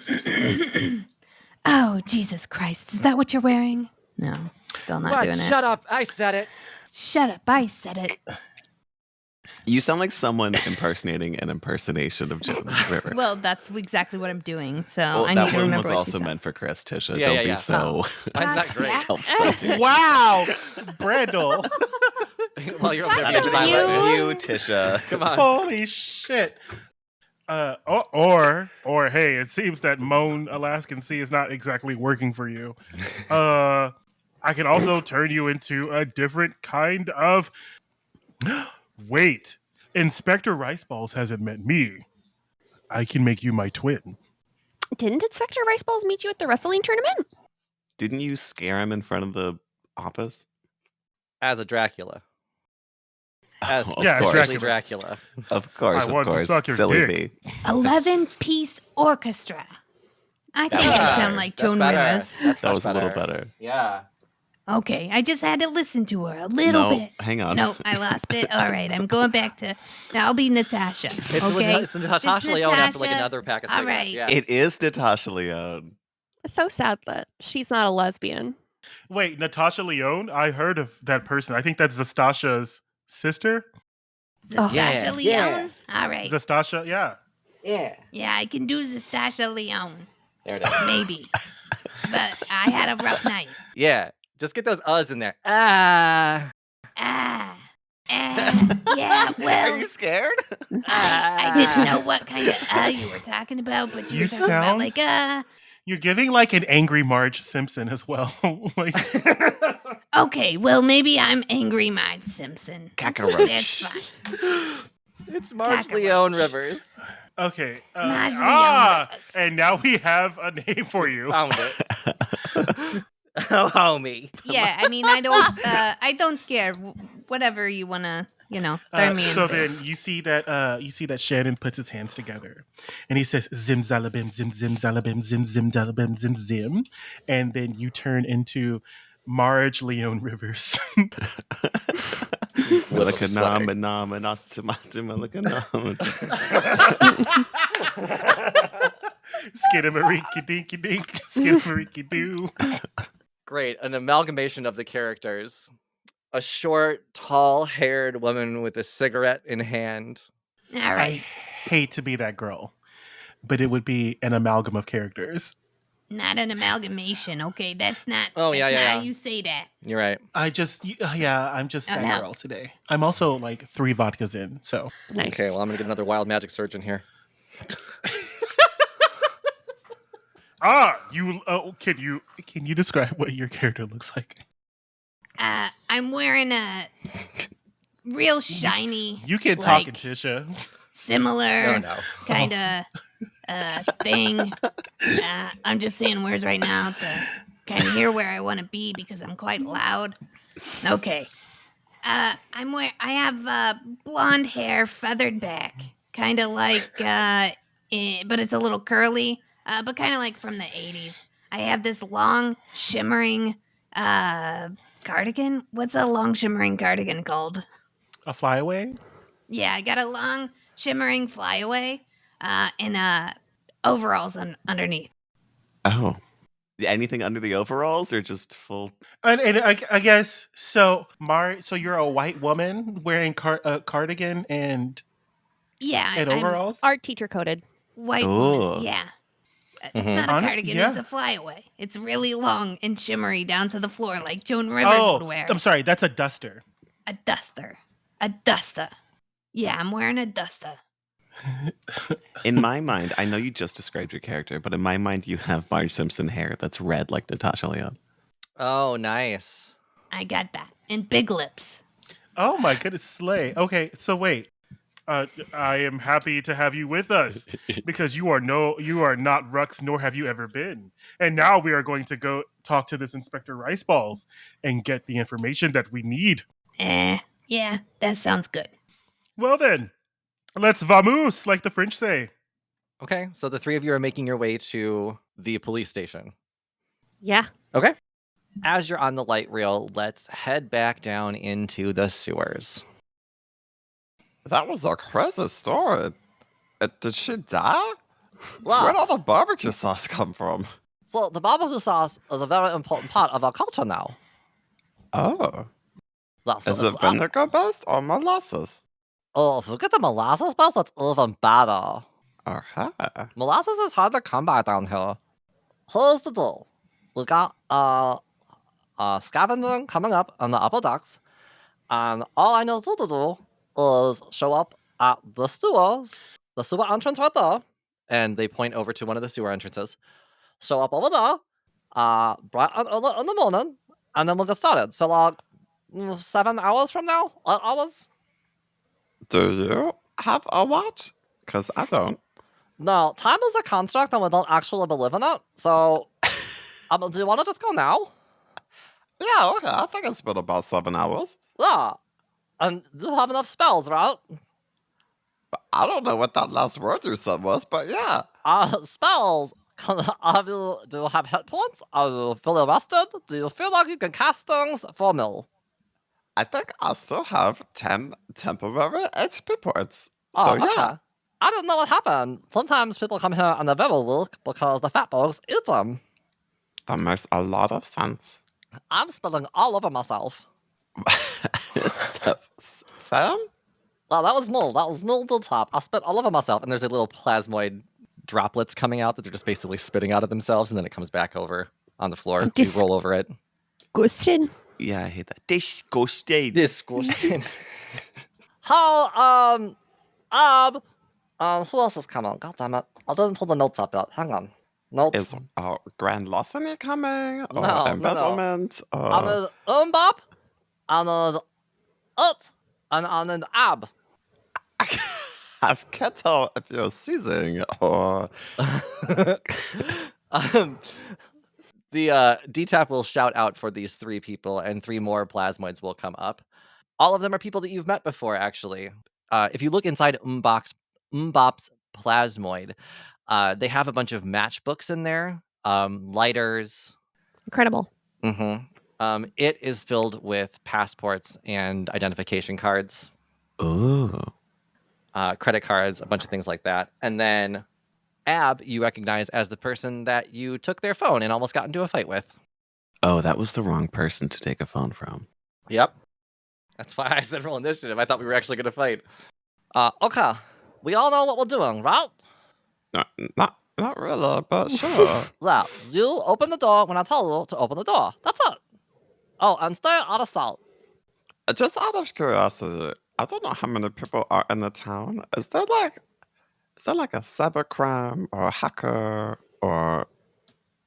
Oh, Jesus Christ. Is that what you're wearing? No, still not What? doing it. Shut up. I said it. Shut up. I said it. You sound like someone impersonating an impersonation of Joan River. Well, that's exactly what I'm doing. So Well, I need that to one remember was what also she said. meant for Chris, Tisha. Yeah, Don't yeah, be yeah. so Mine's not great. self-centered. Wow, Brandle. While you're over there Fuck being you. silent. You, Tisha. Come on. Holy shit. Or hey, it seems that Moan Alaskan Sea is not exactly working for you. I can also turn you into a different kind of. Wait, Inspector Riceballs hasn't met me. I can make you my twin. Didn't Inspector Riceballs meet you at the wrestling tournament? Didn't you scare him in front of the office? As a Dracula. As Of Yeah, as course. specifically Dracula. Of course, I want to suck your Silly dick. me. 11-piece orchestra. I think I better. sound like That's Joan better. Rivers. That's That much was a little better. Yeah. Okay, I just had to listen to her a little No, bit. hang on. No, I lost it. All right, I'm going back to. Now I'll be Natasha. Okay, It's Natasha Leone after like Natasha. another pack of All cigarettes. right. Yeah. It is Natasha Leone. It's so sad that she's not a lesbian. Wait, Natasha Leone? I heard of that person. I think that's Zastasha's sister. Oh. Yeah, Zastasha yeah. Leone. All right. Zastasha, yeah. Yeah. Yeah, I can do Zastasha Leone. There it is. Maybe. But I had a rough night. Yeah. Just get those uhs in there. Ah. Yeah, well, Are you scared? I didn't know what kind of you were talking about, but you You were talking sound- about like You're giving like an angry Marge Simpson as well. Like, okay, well maybe I'm angry Marge Simpson. Cockroach. That's fine. It's Marge Cockroach. Leone Rivers. okay. Marge Leone Rivers. And now we have a name for you. Found it. Oh, homie. Yeah, I mean I don't care. Whatever you wanna, turn me So into. then you see that Shannon puts his hands together, and he says zim zalabim zim zim zalabim zim zim dalabim zim zim, and then you turn into Marge Leone Rivers. Skidamarinky dinky dink, skidamarinky doo. Great. An amalgamation of the characters. A short, tall-haired woman with a cigarette in hand. All I right. hate to be that girl, but it would be an amalgam of characters. Not an amalgamation, okay? That's not. Oh, yeah, that's yeah, not yeah. how you say that. You're right. I'm just that no. girl today. I'm also like 3 vodkas in, so. Nice. Okay, well, I'm going to get another wild magic surge in here. Can you describe what your character looks like? I'm wearing a real shiny, You can like, talk in Tisha. similar No. kind of thing. I'm just saying words right now to kind of hear where I want to be because I'm quite loud. Okay. I have blonde hair, feathered back, kind of like, but it's a little curly, but kind of like from the 80s. I have this long, shimmering cardigan. What's a long, shimmering cardigan called? A flyaway? Yeah, I got a long, shimmering flyaway and overalls underneath. Oh. Anything under the overalls or just full? And I guess so. So you're a white woman wearing a cardigan and Yeah, and I'm overalls. Art teacher coded. white Ooh. woman. Yeah. It's Mhm. not a On it? cardigan, Yeah. it's a flyaway. It's really long and shimmery down to the floor like Joan Rivers would wear. I'm sorry. That's a duster. A duster. A duster. Yeah, I'm wearing a duster. In my mind, I know you just described your character, but in my mind, you have Marge Simpson hair that's red like Natasha Leone. Oh, nice. I got that. And big lips. Oh my goodness, slay. Okay, so wait. I am happy to have you with us because you are not Rux, nor have you ever been. And now we are going to go talk to this Inspector Riceballs and get the information that we need. Yeah, that sounds good. Well then, let's vamos, like the French say. Okay, so the three of you are making your way to the police station. Yeah. Okay. As you're on the light rail, let's head back down into the sewers. That was a crazy story. Did she die? Well, Where'd all the barbecue sauce come from? so the barbecue sauce is a very important part of our culture now. Oh. Well, so Is it vinegar based or molasses? oh, if you get the molasses bus, that's even better. Okay. Molasses is hard to come by down here. Here's the deal. We got scavenging coming up on the upper decks, and all I know to do is show up at the sewer entrance right there, and they point over to one of the sewer entrances. Show up over there, bright and early in the morning, and then we'll get started. So, 7 hours from now, 8 hours. Do you have a watch? Because I don't. No, time is a construct, and we don't actually believe in it. So, do you want to just go now? Yeah, okay. I think it's been about 7 hours. Yeah, and you have enough spells, right? I don't know what that last word you said was, but yeah. Spells. Do you have hit points? Are you fully rested? Do you feel like you can cast things for me? I think I still have 10 temporary HP points. Oh, So okay. yeah. I didn't know what happened. Sometimes people come here and they're very weak because the fat bugs eat them. That makes a lot of sense. I'm spilling all over myself. Sam? Well, that was mold. That was mold to the top. I spit all over myself, and there's a little plasmoid droplets coming out that they're just basically spitting out of themselves, and then it comes back over on the floor. You roll over it. Disgusting. Yeah, I hate that. Disgusting. Disgusting. How, who else is coming? God damn it. I didn't pull the notes up yet. Hang on. Notes. Is grand larceny coming? Or No. embezzlement? On the Umbop, on the Ut, and on the Ab. I can't tell if you're seizing or... The DTAP will shout out for these 3 people, and 3 more plasmoids will come up. All of them are people that you've met before, actually. If you look inside Umbop's plasmoid, they have a bunch of matchbooks in there, lighters. Incredible. Mm-hmm. It is filled with passports and identification cards. Oh. Credit cards, a bunch of things like that. And then Ab, you recognize as the person that you took their phone and almost got into a fight with. Oh, that was the wrong person to take a phone from. Yep. That's why I said roll initiative. I thought we were actually going to fight. Okay. We all know what we're doing, right? No, not really, but sure. Yeah. You open the door when I tell you to open the door. That's it. Oh, and stay out of sight. Just out of curiosity, I don't know how many people are in the town. Is there like a cybercrime or a hacker, or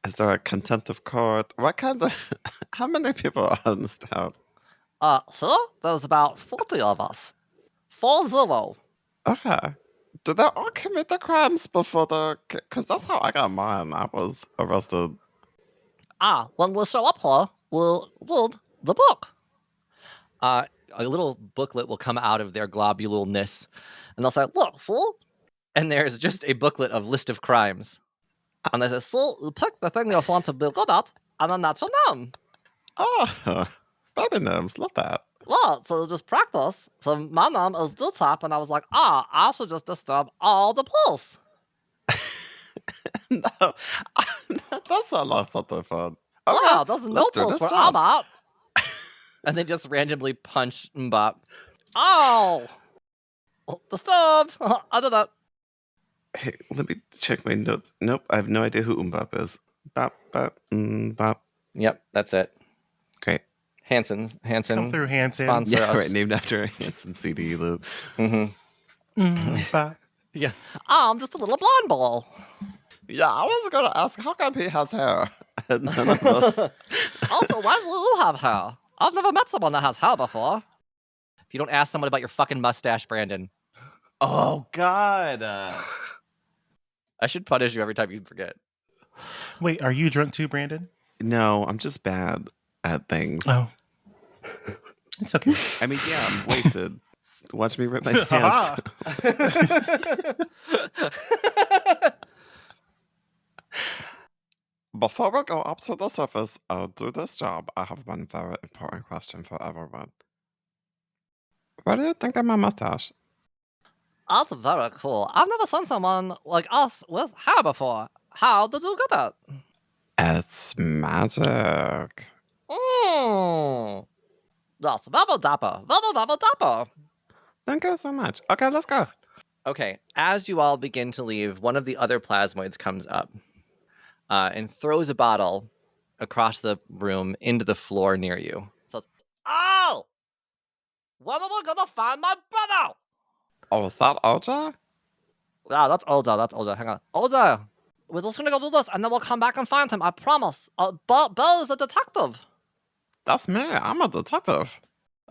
is there a contempt of court? What kind of... How many people are in this town? Sure. There's about 40 of us. 40. Okay. Do they all commit the crimes before the... Because that's how I got mine. I was arrested. When we show up here, we'll read the book. A little booklet will come out of their globululness, and they'll say, look, see? And there's just a booklet of list of crimes. And they say, so you pick the thing you want to be good at, and then that's your name. Oh, baby names. Love that. Well, so you just practice. So my name is Dutap, and I was like, I should just disturb all the police. No, that sounds like something fun. Okay, Wow, there's no let's do police this where job. I'm at. And they just randomly punch Mbop. Oh! Disturbed! I did that. Hey, let me check my notes. Nope, I have no idea who Umbop is. Bop, bop, bop. Yep, that's it. Great. Hanson. Come through, Hanson. Sponsor Yeah, us. right. Named after a Hanson CD loop. Bye. Yeah. I'm just a little blonde ball. Yeah, I was gonna ask how come he has hair and none of us. Also, why do you have hair? I've never met someone that has hair before. If you don't ask someone about your fucking mustache, Brandon. Oh God. I should punish you every time you forget. Wait, are you drunk too, Brandon? No, I'm just bad at things. Oh. It's okay. I mean, yeah, I'm wasted. Watch me rip my pants. Before we go up to the surface, I'll do this job. I have one very important question for everyone. What do you think of my mustache? That's very cool. I've never seen someone like us with hair before. How did you get it? It's magic. That's bubble dapper. Bubble dapper. Thank you so much. Okay, let's go. Okay, as you all begin to leave, one of the other plasmoids comes up and throws a bottle across the room into the floor near you. So, oh! When am I gonna find my brother? Oh, is that OJ? Yeah, that's Olja. Hang on. Olja, we're just gonna go do this and then we'll come back and find him. I promise. Bell is a detective. That's me. I'm a detective.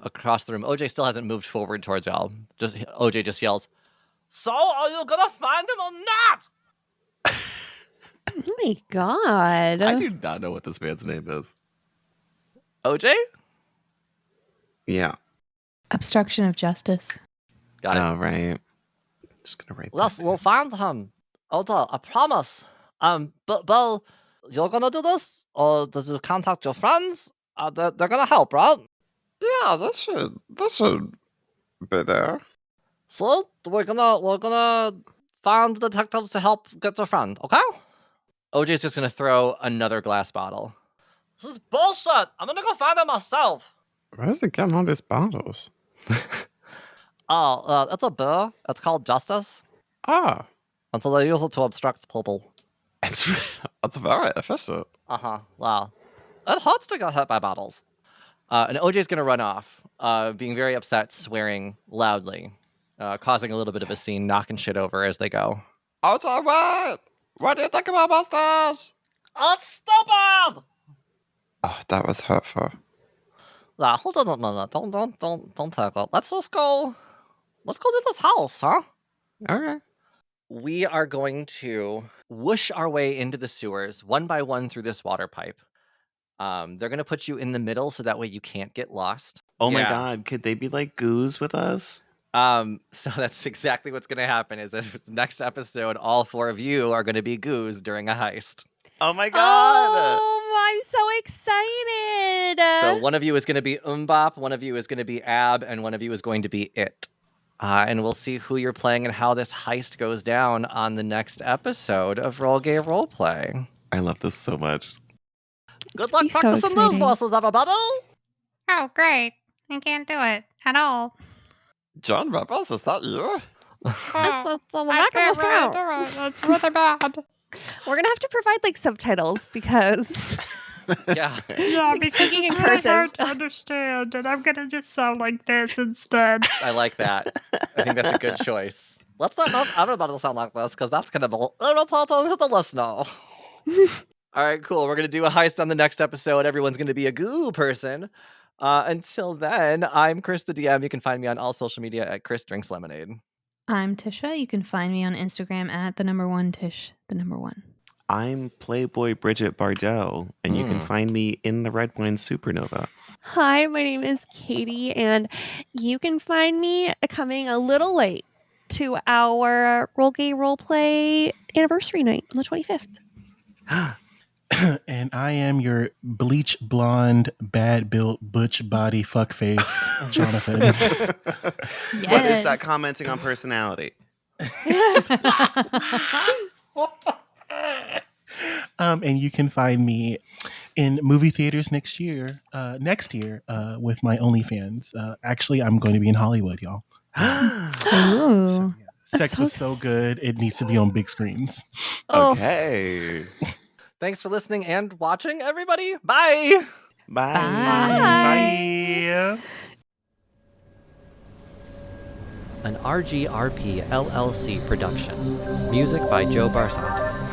Across the room, OJ still hasn't moved forward towards y'all. OJ just yells, "So, are you gonna find him or not?" Oh my god. I do not know what this man's name is. OJ? Yeah. Obstruction of justice. Got it. Oh, right. Just gonna write Yes, that we'll find him. Olja, I promise. Bell, you're gonna do this, or does you contact your friends? They're gonna help, right? Yeah, this should be there. So we're gonna find the detectives to help get your friend, okay? OJ's just gonna throw another glass bottle. This is bullshit. I'm gonna go find it myself. Where is he getting all these bottles? It's a beer. It's called Justice. Ah, And so they use it to obstruct people. it's very efficient. Wow. It hurts to get hit by bottles. And OJ's gonna run off, being very upset, swearing loudly, causing a little bit of a scene, knocking shit over as they go. OJ, wait! What do you think about mustache? It's stupid! Oh, that was hurtful. Nah, hold on a minute. Don't take it. Let's go to this house, huh? Okay. We are going to whoosh our way into the sewers one by one through this water pipe. They're gonna put you in the middle so that way you can't get lost. Oh my Yeah. God, could they be like goos with us? So that's exactly what's gonna happen. Is that next episode, all four of you are gonna be goos during a heist. Oh my God! Oh, I'm so excited. So one of you is gonna be Umbop, one of you is gonna be Ab, and one of you is going to be It. And we'll see who you're playing and how this heist goes down on the next episode of Roll Gay Roleplay. I love this so much. Good luck Be so practicing those exciting. bosses, everybody! Oh, great. I can't do it at all. John Rebels, is that you? Oh, It's on the I back can't of the really throat. do it. It's really bad. We're gonna have to provide like subtitles because Yeah. Yeah, like because speaking it's in really cursive. hard to understand, and I'm gonna just sound like this instead. I like that. I think that's a good choice. Let's not have everybody sound like this, because that's gonna be irritating to the listener. All right, cool. We're gonna do a heist on the next episode. Everyone's gonna be a goo person. Until then, I'm Kris the DM. You can find me on all social media at Kris Drinks Lemonade. I'm Tisha. You can find me on Instagram at @1Tish1. I'm Playboy Bridget Bardot, and you can find me in the Red Wine Supernova. Hi, my name is Katie, and you can find me coming a little late to our Roll Gay Roleplay anniversary night on the 25th. And I am your bleach blonde, bad built, butch body fuckface, Jonathan. What is that commenting on personality? And you can find me in movie theaters next year with my OnlyFans. Actually, I'm going to be in Hollywood, y'all. Ooh. So, yeah. Sex so was so good, it needs to be on big screens. Oh. Okay. Thanks for listening and watching, everybody. Bye. Bye. Bye. An RGRP LLC production. Music by Joe Barsanti.